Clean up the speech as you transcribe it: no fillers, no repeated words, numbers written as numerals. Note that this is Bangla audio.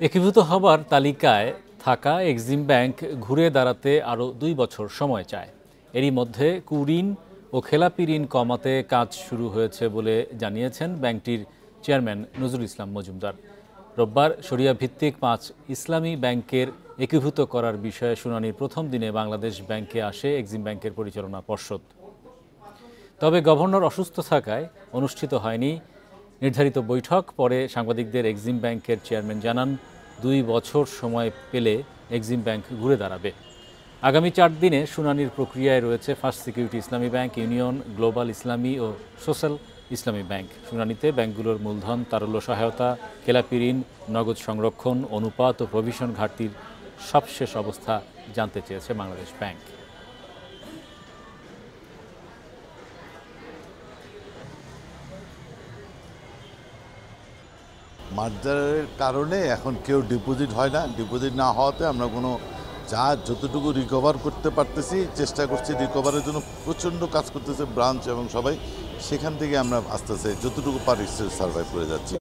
একীভূত হবার তালিকায় থাকা এক্সিম ব্যাংক ঘুরে দাঁড়াতে আরও ২ বছর সময় চায়। এরই মধ্যে কুঋণ ও খেলাপি ঋণ কমাতে কাজ শুরু হয়েছে বলে জানিয়েছেন ব্যাংকটির চেয়ারম্যান নজরুল ইসলাম মজুমদার। রোববার শরিয়া ভিত্তিক ৫ ইসলামী ব্যাংকের একীভূত করার বিষয়ে শুনানির প্রথম দিনে বাংলাদেশ ব্যাংকে আসে এক্সিম ব্যাংকের পরিচালনা পর্ষদ। তবে গভর্নর অসুস্থ থাকায় অনুষ্ঠিত হয়নি নির্ধারিত বৈঠক। পরে সাংবাদিকদের এক্সিম ব্যাংকের চেয়ারম্যান জানান, ২ বছর সময় পেলে এক্সিম ব্যাংক ঘুরে দাঁড়াবে। আগামী ৪ দিনে শুনানির প্রক্রিয়ায় রয়েছে ফার্স্ট সিকিউরিটি ইসলামী ব্যাংক, ইউনিয়ন, গ্লোবাল ইসলামী ও সোশ্যাল ইসলামী ব্যাংক। শুনানিতে ব্যাংকগুলোর মূলধন, তারল্য সহায়তা, খেলাপি ঋণ, নগদ সংরক্ষণ, অনুপাত ও প্রভিশন ঘাটতির সবশেষ অবস্থা জানতে চেয়েছে বাংলাদেশ ব্যাংক। মার্জারের কারণে এখন কেউ ডিপোজিট হয় না। ডিপোজিট না হওয়াতে আমরা কোনো যতটুকু রিকভার করতে পারতেছি চেষ্টা করছি রিকভারের জন্য। প্রচণ্ড কাজ করতেছে ব্রাঞ্চ এবং সবাই, সেখান থেকে আমরা আস্তে আস্তে যতটুকু পারি সার্ভাইভ করে যাচ্ছি।